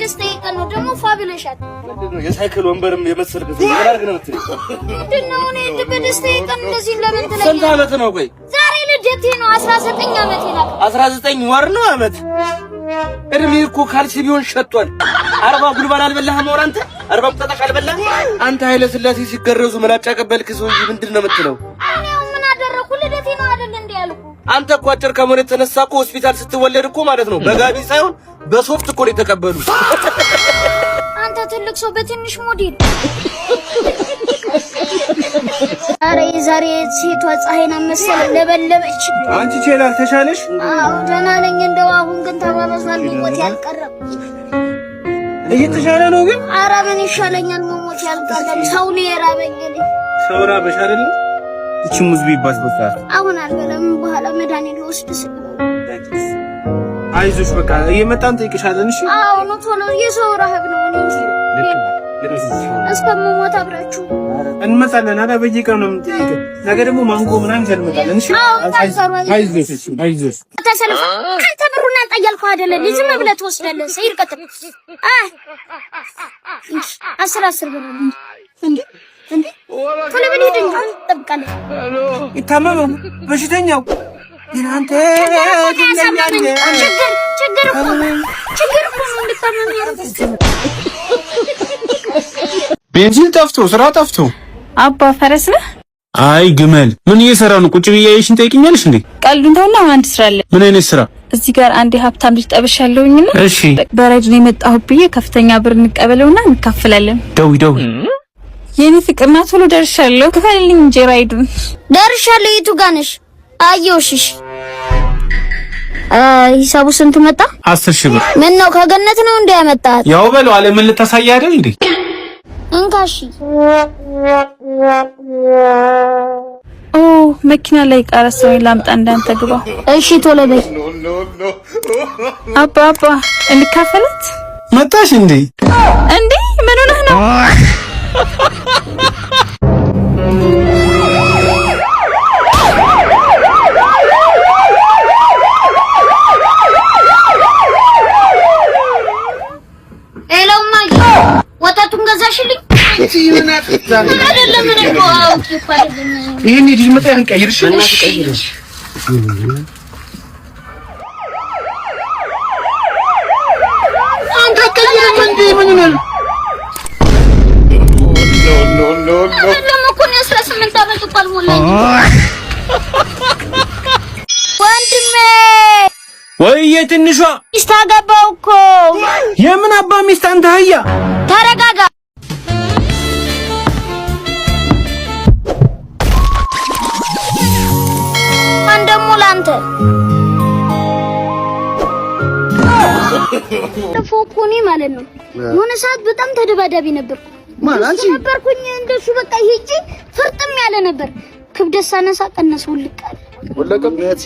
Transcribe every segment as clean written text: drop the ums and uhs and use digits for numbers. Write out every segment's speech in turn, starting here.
በደስታዬ ቀን ነው ደግሞ ፋቢለሻል ምንድነው የሳይክል ወንበርም የመሰልከት ምን አድርግ ነው የምትለኝ? ምንድነው እኔ በደስታዬ ቀን እንደዚህ ለምን ትለኛለህ? ስንት ዓመት ነው? ቆይ ዛሬ ልደቴ ነው 19 ዓመቴ ነው። 19 ወር ነው ዓመት እድሜ እኮ ካልሲ ቢሆን ሸጧል። 40 ጉልባን አልበላህም ወር አንተ 40 ቁጣጣሽ አልበላህ አንተ ኃይለ ሥላሴ ሲገረዙ መላጫ ቀበልክ ሰውዬ ምንድነው የምትለው? እኔው ምን አደረኩ? ልደቴ ነው አይደል እንዴ ያልኩ? አንተ እኮ አጭር ከመሬት ተነሳ እኮ ሆስፒታል ስትወለድ እኮ ማለት ነው በጋቢ ሳይሆን በሶፍት እኮ ነው የተቀበሉ። አንተ ትልቅ ሰው በትንሽ ሞዴል አረ ዛሬ ሴቷ ፀሐይና መሰለ ለበለበች። አንቺ ቼላል ተሻለሽ? አዎ ደህና ነኝ። እንደው አሁን ግን ተባባሷል። ሞት ያልቀረም እየተሻለ ነው ግን አረ ምን ይሻለኛል? ሞት ያልቀረም ሰው ነው የራበኝ። ሰው ራበሽ አይደል? እቺ ሙዝ ቢባስ በቃ አሁን አልበለም። በኋላ መድኃኒት ልወስድ ስል አይዞሽ በቃ እየመጣን ጠይቅሻለን። እሺ አዎ ነው ቶሎ የሰው ረሀብ ነው እንጂ እስከምሞት አብራችሁ እንመጣለን። አዳ በየቀኑ ነው የምንጠይቀው። ነገ ደግሞ ማንጎ ምናምን እንመጣለን። እሺ አይዞሽ ተሰልፈ አንተ ብሩን አንጣ እያልኩህ አይደለ? ዝም ብለህ ትወስዳለህ። ሰይር ቀጥል 10 ብር እንዴ ቶሎ በል ሂድ እንጂ ጠብቃለህ። ይታመመው በሽተኛው እናንተ ችግር እኮ ነው እንድታመም ያደርጋል። ቤንዚን ጠፍቶ ስራ ጠፍቶ አባ ፈረስ ነህ? አይ ግመል። ምን እየሰራ ነው? ቁጭ ብዬ እያየሽኝ ጠይቅኛለሽ እንዴ? ቀልዱን ተውና አንድ ስራ አለ። ምን አይነት ስራ? እዚህ ጋር አንድ ሀብታም ልጅ ጠብሻለሁኝና እሺ በራይድ ነው የመጣሁት ብዬ ከፍተኛ ብር እንቀበለውና እንካፈላለን። ደውይ የኔ ፍቅርና ቶሎ ደርሻለሁ። ክፈልልኝ እንጂ ራይዱን። ደርሻለሁ። የቱ ጋር ነሽ? አየሁሽ። ሂሳቡ ስንት መጣ? 10,000 ብር። ምን ነው ከገነት ነው እንዴ ያመጣት? ያው በለው ዓለምን ልታሳይ አይደል እንዴ? እንካሺ መኪና ላይ ቀረሰው ላምጣ እንዳንተ ግባ። እሺ ቶሎ በይ። አባ እንካፈላት። መጣሽ እንዴ? ምን ሆነህ ነው? ወተቱን ገዛሽልኝ? አይደለም እኮ ይሄን ልጅ መጣ ያንቀይርሽ እና ትቀይርሽ አንተ ቀይረም እንዴ ምን ነው? ኖ አይደለም እኮ ነው 18 ዓመት እንኳን ሞላኝ። ወንድሜ ወይ የትንሿ ሚስት አገባሁ እኮ። የምን አባ ሚስት አንተ አህያ? ተረጋጋ። አንደሞ ላንተ ፎኮኒ ማለት ነው። የሆነ ሰዓት በጣም ተደባዳቢ ነበርኩ ማለት ነበርኩኝ። እንደሱ በቃ ሂጂ ፍርጥም ያለ ነበር። ክብደት ሳነሳ ቀነሰው ልቃል ወለቀበት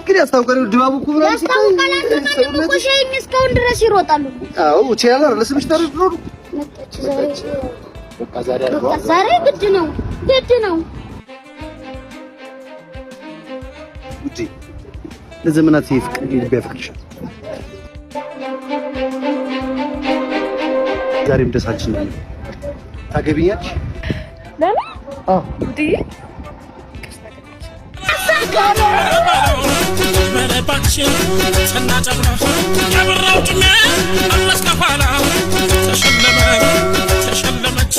ግን ያስታውቃል። ድባቡ ኩብራ ያስታውቃል። አንተ እኮ ሸይኝ እስካሁን ድረስ ይሮጣሉ። አዎ ቻላ ለስምሽ ተረድሮ መጣች ዛሬ ግድ ነው ውጪ ለዘመናት ይፍቅር ቢያፈቅርሽ ዛሬም ደሳችን ነው። ታገቢኛለሽ? ለምን? አዎ እንዴ መለባችን ሰናጨራ ያበራው ድሜ አለስከፋላ ተሸለመች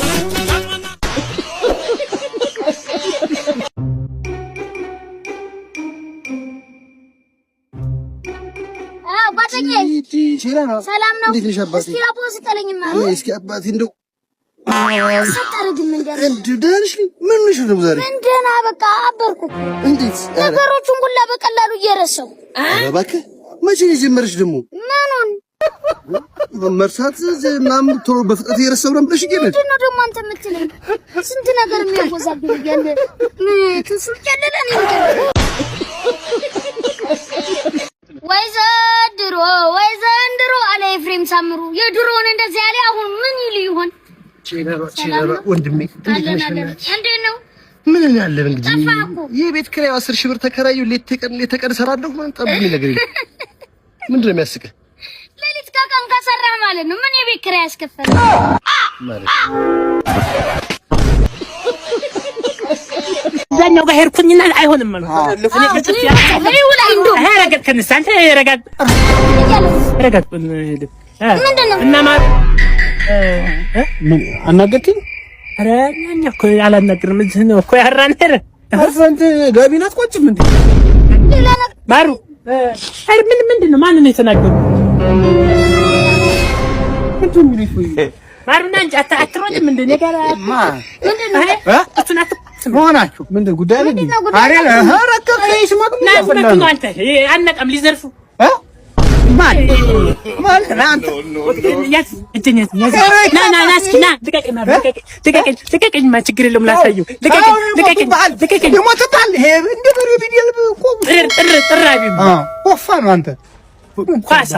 ሰላም ነው። እስኪ አቦስ ተለኝማ እስኪ አባቴ እንደው ሰጣረድም ደህንሽ ምን ነሽ ነው ዛሬ? እንደና በቃ አበርኩ። እንዴት ነገሮቹን ሁላ በቀላሉ እየረሳው። እባክህ መቼ የጀመረሽ ደግሞ? ምኑን መርሳት ምናምን ቶሎ በፍጥነት እየረሳው ነው ብለሽ ይገኛል። ምንድን ነው ደግሞ አንተ የምትለኝ? ስንት ነገር የሚያወዛግብ ያለ ትስልክ ያለለን ወይ ዘንድሮ አለ ኤፍሬም ሳምሩ የድሮውን እንደዚህ ያለ አሁን ምን ይል ይሆን? ቼራ ወንድሜ እንዴት ነው? ምን ያለን እንግዲህ የቤት ኪራይ 10,000 ብር ተከራዩ። ሌት ተቀን ሰራለሁ ማለት ጠብኝ ነገር ምንድነው የሚያስቅህ? ሌሊት ከቀን ከሰራህ ማለት ነው። ምን የቤት ኪራይ ያስከፈለ ዛኛው ጋር ሄድኩኝና አይሆንም ማለት ለፍኔ ግጭት ይውላ እንዶ ረጋት ከነሳንተ ረጋት ምንድነው እና ማለት ምን አናገርኩኝ? ኧረ እኛ እኮ አላናግርም እዚህ ነው እኮ ያራነረ አፈንት ጋቢና አትቆጭም እንዴ? ማሩ አይ ምንድነው ማን ነው የተናገረው? ማሩና እንጂ አትሮጥም እንደ ነገር ምንድነው እሱን ማናችሁ ምንድን ጉዳይ ነው? አሬ አረከከይሽ ነው አንተ አነቀም ሊዘርፉ ማን አንተ ያዝ እጅኛት ና እስኪ ና ልቀቀኝ ማ ችግር የለውም ላሳየው ልቀቀኝ ይሞታል ይሄ እንደ በሬ ቢዲል እኮ ጥራቢ ወፋ ነው አንተ ኳሳ